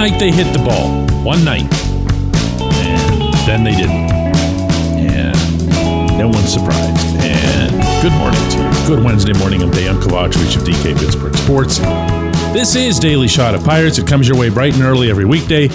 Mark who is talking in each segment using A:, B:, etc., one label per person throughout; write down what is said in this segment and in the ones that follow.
A: night they hit the ball. One night. And then they didn't. And no one's surprised. And good morning to you. Good Wednesday morning. I'm Dejan Kovacevic of DK Pittsburgh Sports. This is Daily Shot of Pirates. It comes your way bright and early every weekday.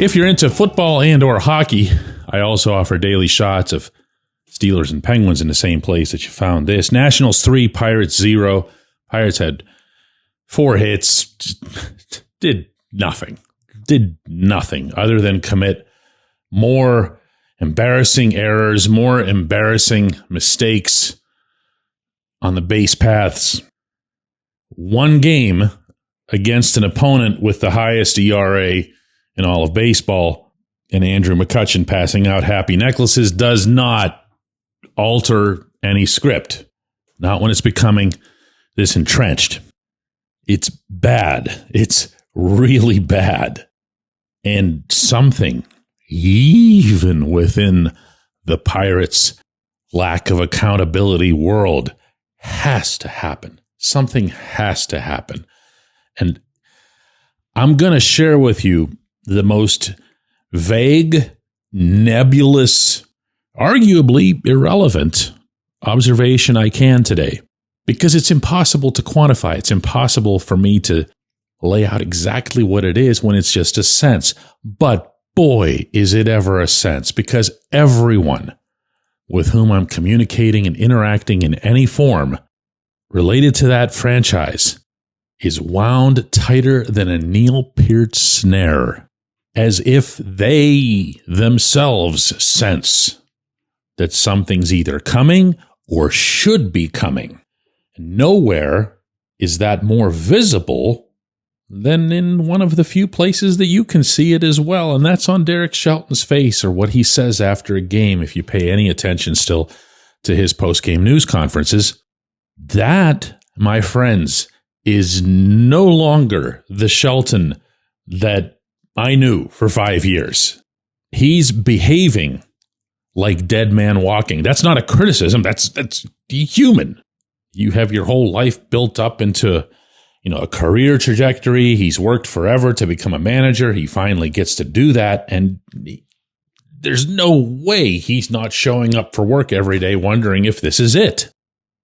A: If you're into football and or hockey, I also offer daily shots of Steelers and Penguins in the same place that you found this. Nationals 3, Pirates 0. Pirates had 4 hits, did nothing other than commit more embarrassing errors, more embarrassing mistakes on the base paths. One game against an opponent with the highest ERA in all of baseball, and Andrew McCutchen passing out happy necklaces does not alter any script. Not when it's becoming this entrenched. It's bad. It's really bad. And something, even within the Pirates' lack of accountability world, has to happen. Something has to happen. And I'm going to share with you the most vague, nebulous, arguably irrelevant observation I can today, because it's impossible to quantify. It's impossible for me to lay out exactly what it is when it's just a sense. But boy, is it ever a sense, because everyone with whom I'm communicating and interacting in any form related to that franchise is wound tighter than a Neil Peart snare, as if they themselves sense that something's either coming or should be coming. Nowhere is that more visible than in one of the few places that you can see it as well, and that's on Derek Shelton's face, or what he says after a game, if you pay any attention still to his post-game news conferences. That, my friends, is no longer the Shelton that I knew for 5 years. He's behaving like dead man walking. That's not a criticism. That's human. You have your whole life built up into, a career trajectory. He's worked forever to become a manager. He finally gets to do that. And there's no way he's not showing up for work every day wondering if this is it.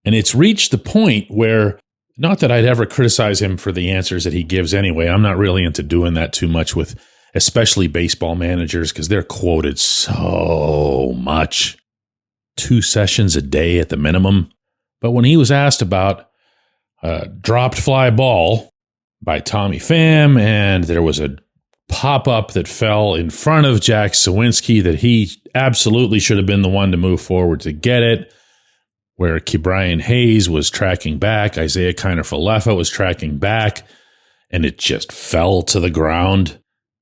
A: And it's reached the point where, not that I'd ever criticize him for the answers that he gives anyway. I'm not really into doing that too much with especially baseball managers, because they're quoted so much. 2 sessions a day at the minimum. But when he was asked about a dropped fly ball by Tommy Pham, and there was a pop-up that fell in front of Jack Sawinski that he absolutely should have been the one to move forward to get it, where Ke'Bryan Hayes was tracking back, Isaiah Kiner-Falefa was tracking back, and it just fell to the ground.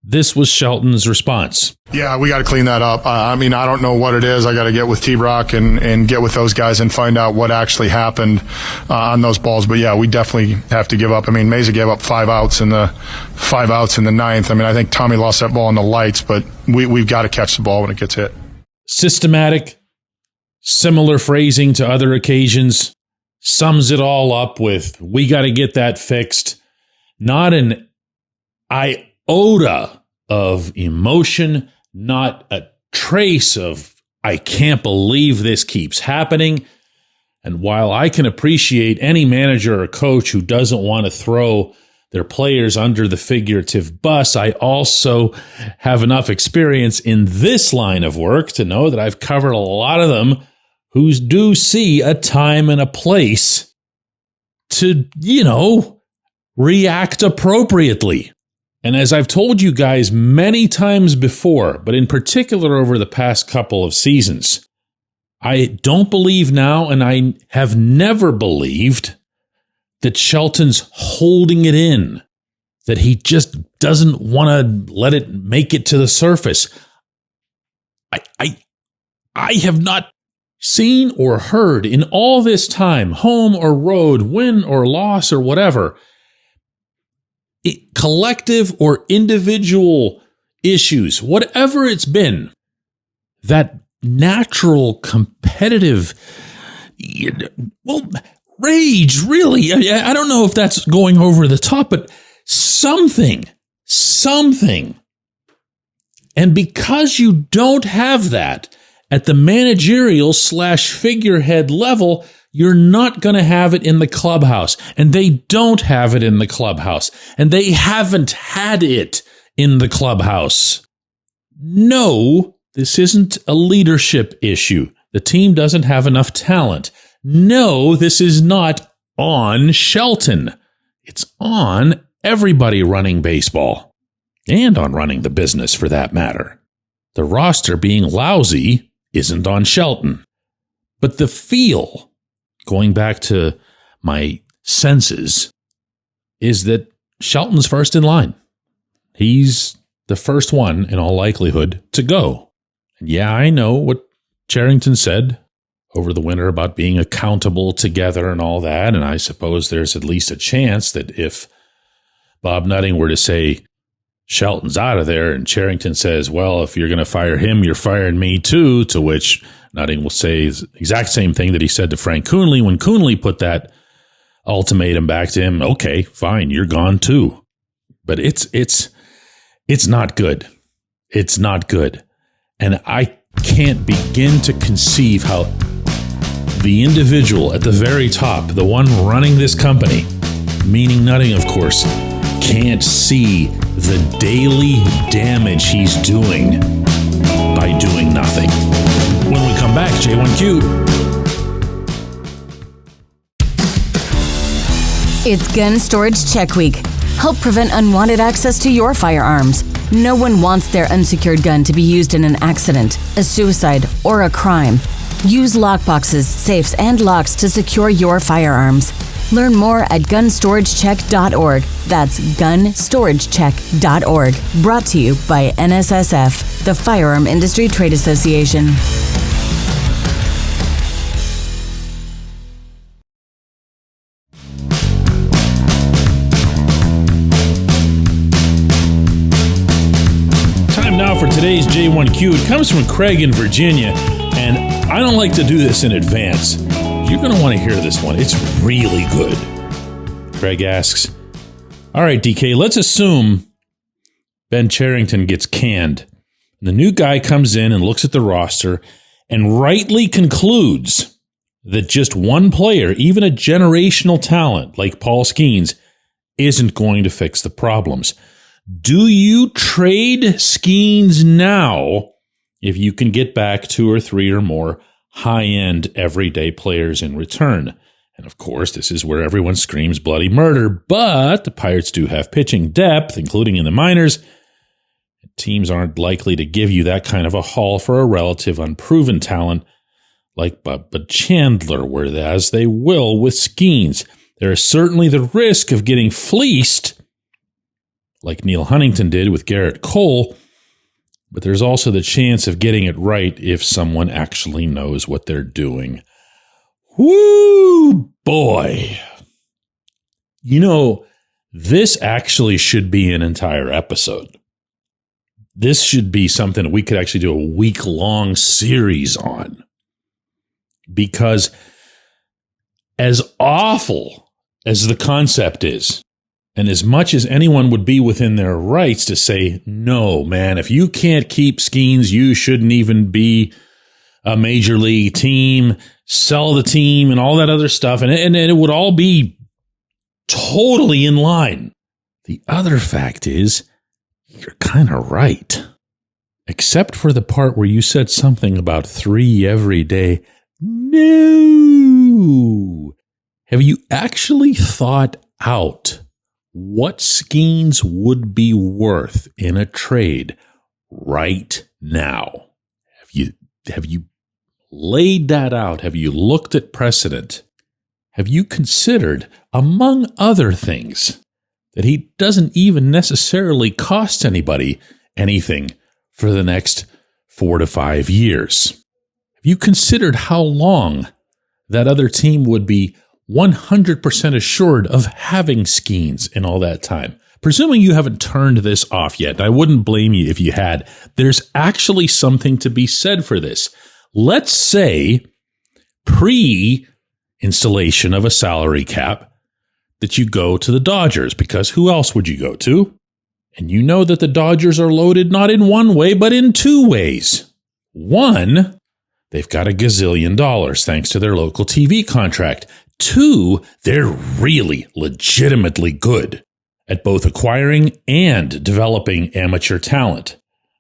A: This was Shelton's response.
B: Yeah, we got to clean that up. I don't know what it is. I got to get with T-Brock and get with those guys and find out what actually happened on those balls. But yeah, we definitely have to give up. Meza gave up 5 outs in the 9th. I think Tommy lost that ball in the lights, but we've got to catch the ball when it gets hit.
A: Systematic, similar phrasing to other occasions, sums it all up with, we got to get that fixed. Not an iota of emotion, not a trace of, I can't believe this keeps happening. And while I can appreciate any manager or coach who doesn't want to throw their players under the figurative bus, I also have enough experience in this line of work to know that I've covered a lot of them who do see a time and a place to, react appropriately. And as I've told you guys many times before, but in particular over the past couple of seasons, I don't believe now, and I have never believed, that Shelton's holding it in, that he just doesn't want to let it make it to the surface. I have not seen or heard in all this time, home or road, win or loss or whatever, collective or individual issues, whatever it's been, that natural competitive, rage, really. I don't know if that's going over the top, but something something. And because you don't have that at the managerial / figurehead level, you're not going to have it in the clubhouse. And they don't have it in the clubhouse. And they haven't had it in the clubhouse. No, this isn't a leadership issue. The team doesn't have enough talent. No, this is not on Shelton. It's on everybody running baseball. And on running the business, for that matter. The roster being lousy isn't on Shelton. But the feel, going back to my senses, is that Shelton's first in line. He's the first one, in all likelihood, to go. And yeah, I know what Cherington said over the winter about being accountable together and all that, and I suppose there's at least a chance that if Bob Nutting were to say, Shelton's out of there, and Cherington says, well, if you're going to fire him, you're firing me too, to which Nutting will say the exact same thing that he said to Frank Coonley when Coonley put that ultimatum back to him. Okay, fine, you're gone too. But it's not good. It's not good. And I can't begin to conceive how the individual at the very top, the one running this company, meaning Nutting, of course, can't see the daily damage he's doing by doing nothing. When we come back, J1Q.
C: It's Gun Storage Check Week. Help prevent unwanted access to your firearms. No one wants their unsecured gun to be used in an accident, a suicide, or a crime. Use lockboxes, safes, and locks to secure your firearms. Learn more at gunstoragecheck.org. That's gunstoragecheck.org. Brought to you by NSSF, the Firearm Industry Trade Association.
A: Time now for today's J1Q. It comes from Craig in Virginia, and I don't like to do this in advance. You're going to want to hear this one. It's really good. Craig asks, all right, DK, let's assume Ben Cherington gets canned. The new guy comes in and looks at the roster and rightly concludes that just one player, even a generational talent like Paul Skenes, isn't going to fix the problems. Do you trade Skenes now if you can get back 2 or 3 or more high-end everyday players in return? And of course, this is where everyone screams bloody murder, but the Pirates do have pitching depth, including in the minors. Teams aren't likely to give you that kind of a haul for a relative unproven talent like Bubba Chandler, whereas they will with Skenes. There is certainly the risk of getting fleeced, like Neil Huntington did with Garrett Cole, but there's also the chance of getting it right if someone actually knows what they're doing. Woo, boy. You know, this actually should be an entire episode. This should be something we could actually do a week-long series on. Because as awful as the concept is, and as much as anyone would be within their rights to say, no, man, if you can't keep Skenes, you shouldn't even be a major league team, sell the team and all that other stuff. And it would all be totally in line. The other fact is, you're kind of right. Except for the part where you said something about 3 every day. No. Have you actually thought out what Skenes would be worth in a trade right now? Have you laid that out? Have you looked at precedent? Have you considered, among other things, that he doesn't even necessarily cost anybody anything for the next 4 to 5 years? Have you considered how long that other team would be 100% assured of having Skenes in all that time? Presuming you haven't turned this off yet, I wouldn't blame you if you had. There's actually something to be said for this. Let's say pre-installation of a salary cap that you go to the Dodgers, because who else would you go to? And you know that the Dodgers are loaded not in one way, but in two ways. One, they've got $1 gazillion thanks to their local TV contract. Two, they're really legitimately good at both acquiring and developing amateur talent.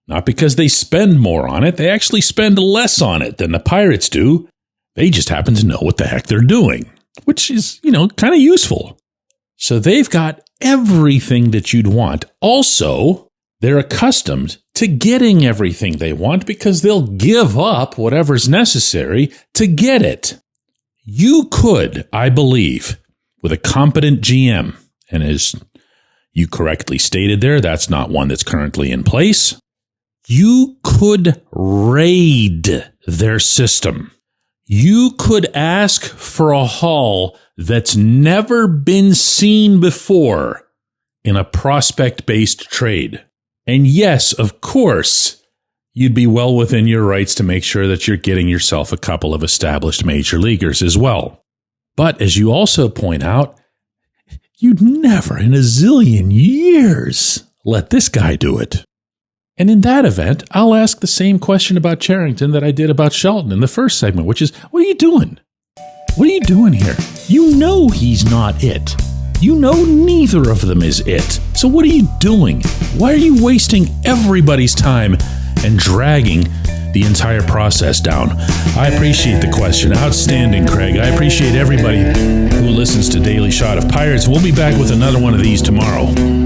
A: Not because they spend more on it, they actually spend less on it than the Pirates do. They just happen to know what the heck they're doing, which is, kind of useful. So they've got everything that you'd want. Also, they're accustomed to getting everything they want because they'll give up whatever's necessary to get it. You could, I believe, with a competent GM, and as you correctly stated there, that's not one that's currently in place, you could raid their system. You could ask for a haul that's never been seen before in a prospect-based trade. And yes, of course, you'd be well within your rights to make sure that you're getting yourself a couple of established major leaguers as well. But as you also point out, you'd never in a zillion years let this guy do it. And in that event, I'll ask the same question about Cherington that I did about Shelton in the first segment, which is, what are you doing? What are you doing here? You know he's not it. You know neither of them is it. So what are you doing? Why are you wasting everybody's time and dragging the entire process down? I appreciate the question. Outstanding, Craig. I appreciate everybody who listens to Daily Shot of Pirates. We'll be back with another one of these tomorrow.